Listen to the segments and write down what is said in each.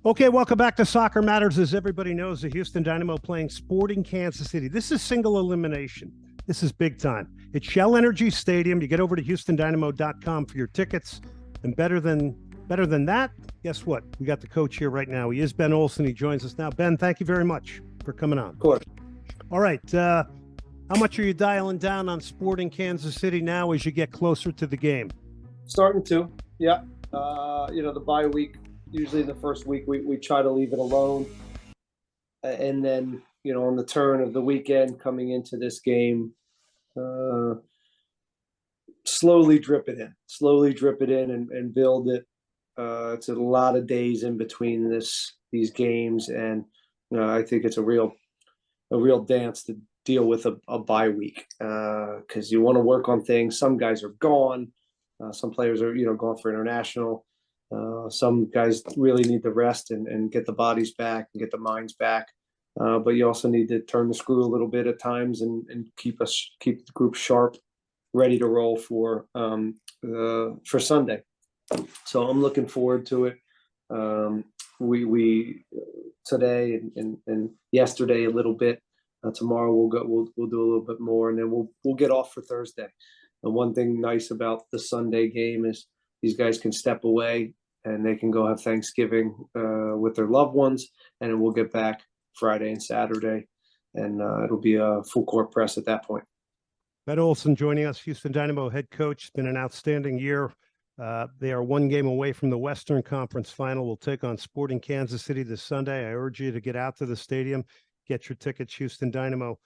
Okay, welcome back to Soccer Matters. As everybody knows, the Houston Dynamo playing Sporting Kansas City. This is single elimination. This is big time. It's Shell Energy Stadium. You get over to HoustonDynamo.com for your tickets. And better than that, guess what? We got the coach here right now. He is Ben Olsen. He joins us now. Ben, thank you very much for coming on. Of course. All right. How much are you dialing down on Sporting Kansas City now as you get closer to the game? Starting to, yeah. The bye week, usually in the first week, we try to leave it alone. And then, on the turn of the weekend coming into this game, slowly drip it in and build it. It's a lot of days in between these games. And I think it's a real dance to deal with a bye week because you want to work on things. Some guys are gone. Some players are, gone for international. Some guys really need to rest and get the bodies back and get the minds back. But you also need to turn the screw a little bit at times and keep the group sharp, ready to roll for Sunday. So I'm looking forward to it. We today and yesterday a little bit. Tomorrow we'll do a little bit more, and then we'll get off for Thursday. And one thing nice about the Sunday game is these guys can step away and they can go have Thanksgiving with their loved ones, and then we'll get back Friday and Saturday, and it'll be a full court press at that point. Ben Olsen joining us, Houston Dynamo head coach. It's been an outstanding year. They are one game away from the Western Conference Final. We'll take on Sporting Kansas City this Sunday. I urge you to get out to the stadium, get your tickets, HoustonDynamo.com.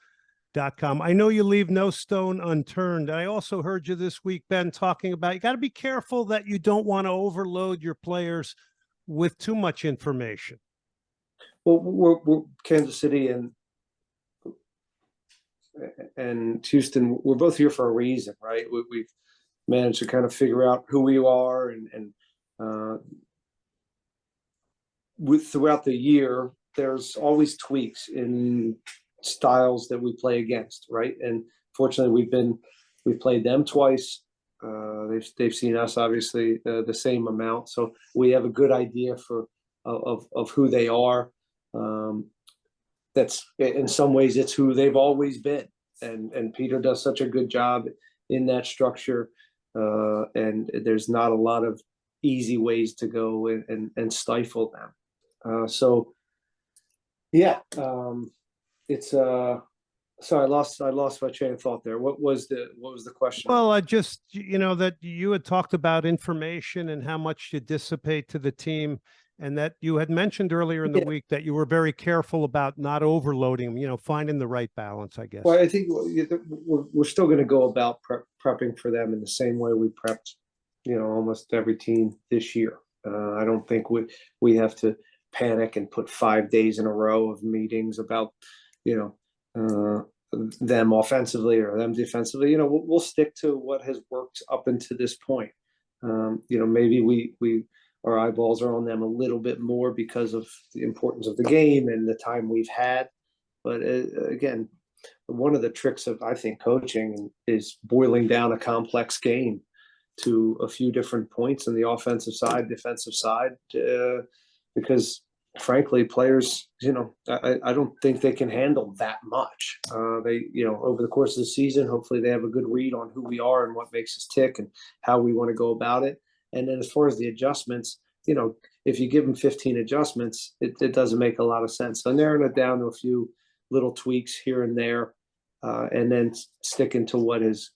I know you leave no stone unturned. I also heard you this week, Ben, talking about you got to be careful that you don't want to overload your players with too much information. Well, we're Kansas City and Houston. We're both here for a reason, right? We've managed to kind of figure out who we are, and throughout the year, there's always tweaks in styles that we play against, right? And fortunately, we've played them twice. They've seen us obviously the same amount, so we have a good idea of who they are. That's in some ways it's who they've always been, and Peter does such a good job in that structure. And there's not a lot of easy ways to go and stifle them. So yeah, it's sorry, I lost my train of thought there. What was the question? Well, I just, that you had talked about information and how much you dissipate to the team, and that you had mentioned earlier in the week that you were very careful about not overloading them, finding the right balance, I guess. Well, I think we're still going to go about prepping for them in the same way we prepped, almost every team this year. I don't think we have to panic and put 5 days in a row of meetings about, them offensively or them defensively. We'll stick to what has worked up until this point. Maybe our eyeballs are on them a little bit more because of the importance of the game and the time we've had. But again, one of the tricks of, I think, coaching is boiling down a complex game to a few different points on the offensive side, defensive side, because frankly, players, I don't think they can handle that much. They, over the course of the season, hopefully they have a good read on who we are and what makes us tick and how we want to go about it. And then as far as the adjustments, if you give them 15 adjustments, it doesn't make a lot of sense. So narrowing it down to a few little tweaks here and there, and then sticking to what has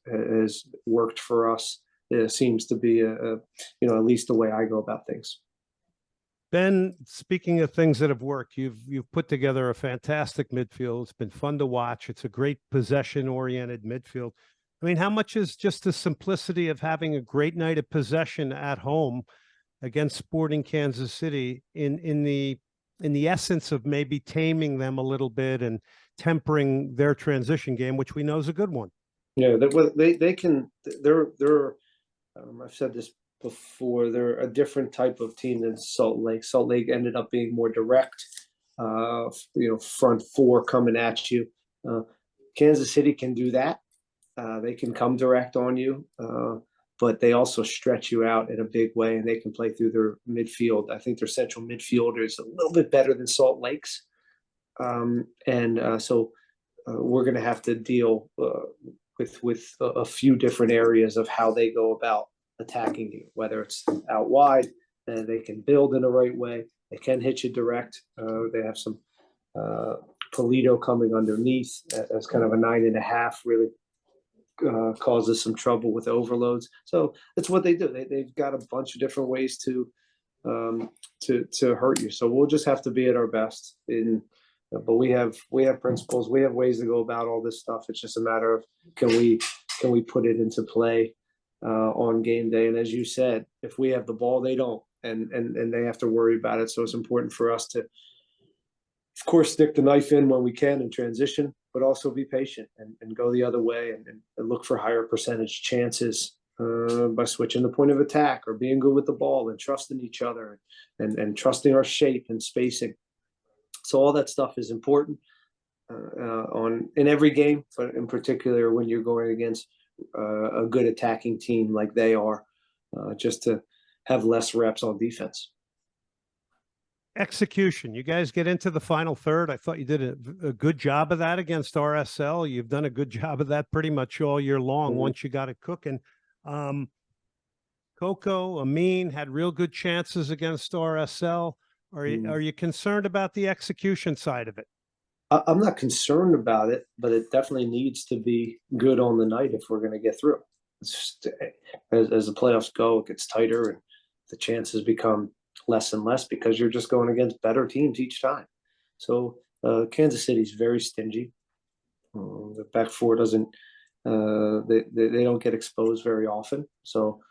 worked for us seems to be at least the way I go about things. Ben, speaking of things that have worked, you've put together a fantastic midfield. It's been fun to watch. It's a great possession-oriented midfield. I mean, how much is just the simplicity of having a great night of possession at home against Sporting Kansas City in the essence of maybe taming them a little bit and tempering their transition game, which we know is a good one? Yeah, they can. I've said this before. They're a different type of team than Salt Lake. Salt Lake ended up being more direct, front four coming at you. Kansas City can do that. They can come direct on you. but they also stretch you out in a big way, and they can play through their midfield. I think their central midfielder is a little bit better than Salt Lake's. So we're going to have to deal with a few different areas of how they go about attacking you, whether it's out wide, and they can build in the right way. They can hit you direct. They have some Polito coming underneath as kind of a 9.5, really causes some trouble with overloads. So that's what they do. They've got a bunch of different ways to hurt you. So we'll just have to be at our best. But we have principles. We have ways to go about all this stuff. It's just a matter of can we put it into play on game day. And as you said, if we have the ball, they don't, and they have to worry about it. So it's important for us to, of course, stick the knife in when we can and transition, but also be patient and go the other way and look for higher percentage chances by switching the point of attack or being good with the ball and trusting each other and trusting our shape and spacing. So all that stuff is important in every game, but in particular when you're going against a good attacking team like they are, just to have less reps on defense. Execution. You guys get into the final third. I thought you did a good job of that against RSL. You've done a good job of that pretty much all year long. Once you got it cooking. Coco, Amin had real good chances against RSL. Are you concerned about the execution side of it? I'm not concerned about it, but it definitely needs to be good on the night if we're going to get through. It's just, as the playoffs go, it gets tighter and the chances become less and less because you're just going against better teams each time. So Kansas City's very stingy. The back four doesn't they don't get exposed very often. So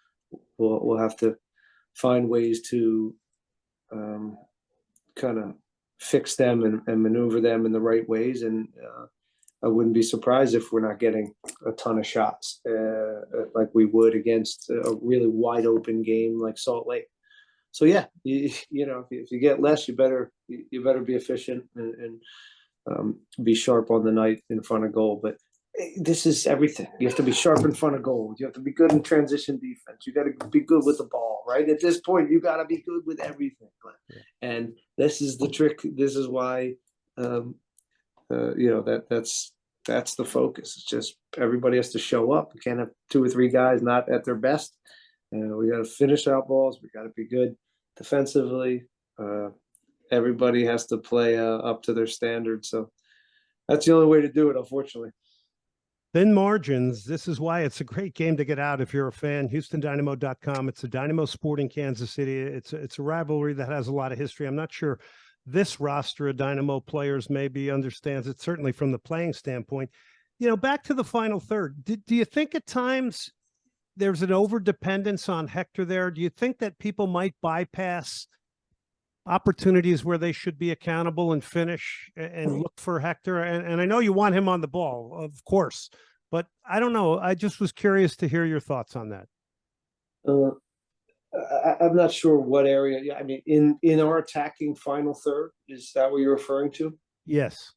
we'll have to find ways to kind of fix them and maneuver them in the right ways. And I wouldn't be surprised if we're not getting a ton of shots like we would against a really wide open game like Salt Lake. So yeah, you know, if you get less, you better be efficient and be sharp on the night in front of goal. But this is everything. You have to be sharp in front of goal. You have to be good in transition defense. You got to be good with the ball, right? At this point, you got to be good with everything. And this is the trick. This is why, you know, that's the focus. It's just everybody has to show up. We can't have 2 or 3 guys not at their best. We got to finish out balls. We got to be good defensively. Everybody has to play up to their standards. So that's the only way to do it, unfortunately. Thin margins. This is why it's a great game to get out if you're a fan. HoustonDynamo.com. It's a Dynamo Sporting Kansas City. It's a rivalry that has a lot of history. I'm not sure this roster of Dynamo players maybe understands it, certainly from the playing standpoint. You know, back to the final third. Do you think at times there's an over-dependence on Hector there? Do you think that people might bypass opportunities where they should be accountable and finish and look for Hector? And I know you want him on the ball, of course, but I don't know. I just was curious to hear your thoughts on that. I'm not sure what area. I mean, in our attacking final third, is that what you're referring to? Yes.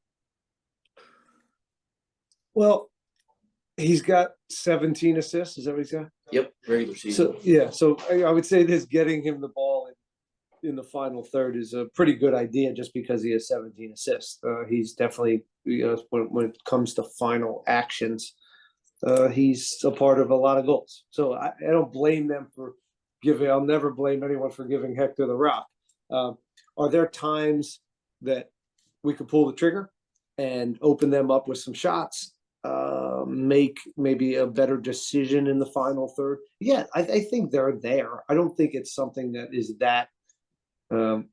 Well, he's got 17 assists. Is that what he's got? Yep, regular season. So yeah, so I would say this getting him the ball in the final third is a pretty good idea, just because he has 17 assists. He's definitely, you know, when it comes to final actions, he's a part of a lot of goals. So I don't blame them for giving. I'll never blame anyone for giving Hector the rock. Are there times that we could pull the trigger and open them up with some shots? Make maybe a better decision in the final third. Yeah, I think they're there. I don't think it's something that is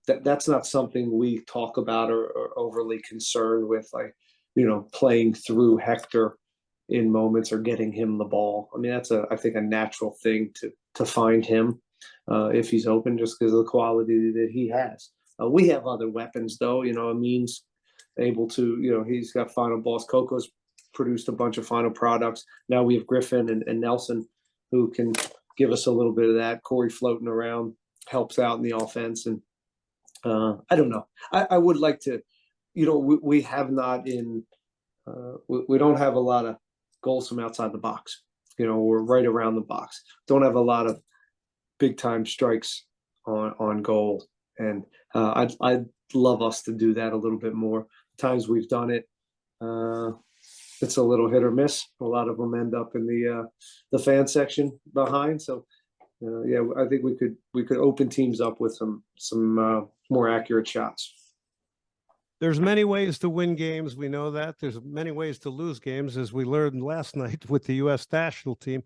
that's not something we talk about or overly concerned with, like, you know, playing through Hector in moments or getting him the ball. I mean, that's I think a natural thing to find him if he's open, just because of the quality that he has. We have other weapons though, you know. Amin's able to, you know, he's got final balls. Coco's produced a bunch of final products. Now we have Griffin and Nelson, who can give us a little bit of that. Corey floating around helps out in the offense. And I don't know. I would like to, you know, we have not we don't have a lot of goals from outside the box. we're right around the box. Don't have a lot of big time strikes on goal, and I'd love us to do that a little bit more. Times we've done it, it's a little hit or miss. A lot of them end up in the fan section behind. So yeah, I think we could open teams up with some more accurate shots. There's many ways to win games. We know that. There's many ways to lose games, as we learned last night with the U.S. national team.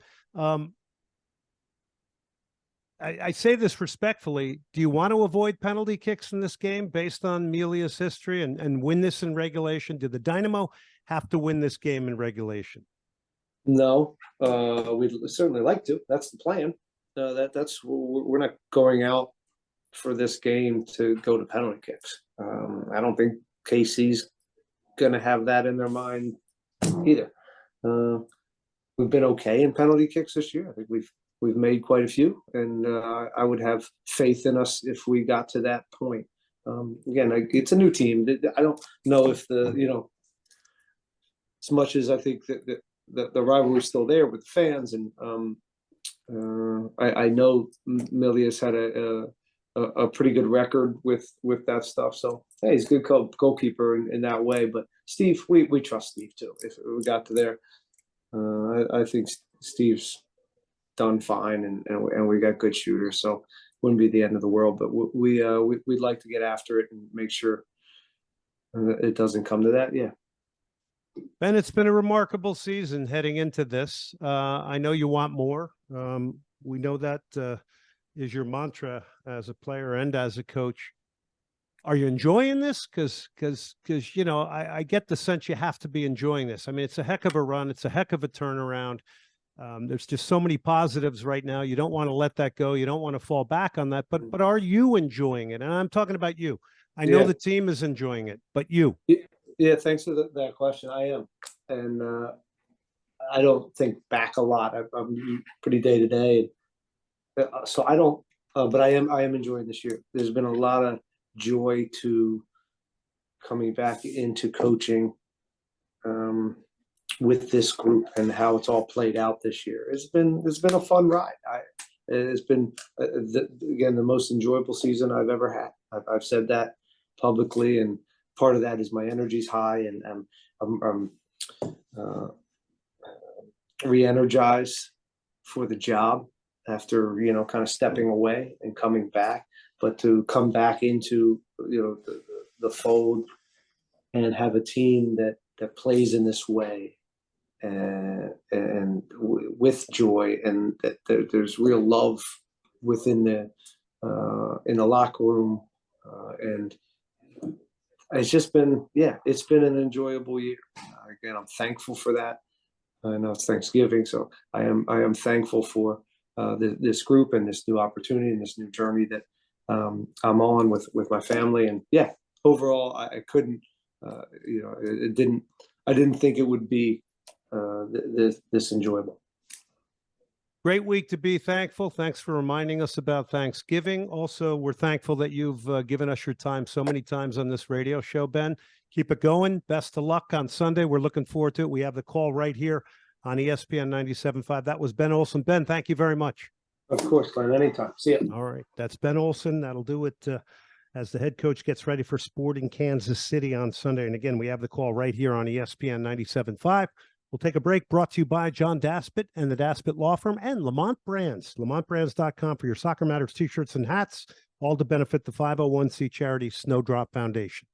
I say this respectfully. Do you want to avoid penalty kicks in this game based on Melia's history and win this in regulation? Did the Dynamo have to win this game in regulation? No, we'd certainly like to. That's the plan. We're not going out for this game to go to penalty kicks. I don't think KC's going to have that in their mind either. We've been okay in penalty kicks this year. I think we've made quite a few, and I would have faith in us if we got to that point. Again, it's a new team. I don't know if as much as I think that the rivalry is still there with the fans, and I know Milia's had a pretty good record with that stuff. So hey, he's a good goalkeeper in that way. But Steve, we trust Steve too. If we got to there, I think Steve's done fine, and we got good shooters. So wouldn't be the end of the world. But we'd like to get after it and make sure it doesn't come to that. Yeah. Ben, it's been a remarkable season heading into this. I know you want more. We know that is your mantra as a player and as a coach. Are you enjoying this? Because I get the sense you have to be enjoying this. I mean, it's a heck of a run. It's a heck of a turnaround. There's just so many positives right now. You don't want to let that go. You don't want to fall back on that. But are you enjoying it? And I'm talking about you. I know the team is enjoying it, but you. Yeah, thanks for that question. I am, and I don't think back a lot. I'm pretty day to day, so I don't. But I am enjoying this year. There's been a lot of joy to coming back into coaching with this group and how it's all played out this year. It's been a fun ride. It's been again the most enjoyable season I've ever had. I've said that publicly, and part of that is my energy's high, and I'm re-energized for the job after kind of stepping away and coming back. But to come back into the fold and have a team that plays in this way and with joy, and that there's real love within in the locker room, and it's just been it's been an enjoyable year. Again, I'm thankful for that. I know it's Thanksgiving, so I am thankful for this group and this new opportunity and this new journey that I'm on with my family. And overall, I couldn't, I didn't think it would be this enjoyable. Great week to be thankful. Thanks for reminding us about Thanksgiving. Also, we're thankful that you've given us your time so many times on this radio show, Ben. Keep it going. Best of luck on Sunday. We're looking forward to it. We have the call right here on ESPN 97.5. That was Ben Olsen. Ben, thank you very much. Of course, Glenn. Anytime. See you. All right. That's Ben Olsen. That'll do it as the head coach gets ready for Sporting Kansas City on Sunday. And again, we have the call right here on ESPN 97.5. We'll take a break, brought to you by John Daspit and the Daspit Law Firm and Lamont Brands. LamontBrands.com for your Soccer Matters t-shirts and hats, all to benefit the 501c charity Snowdrop Foundation.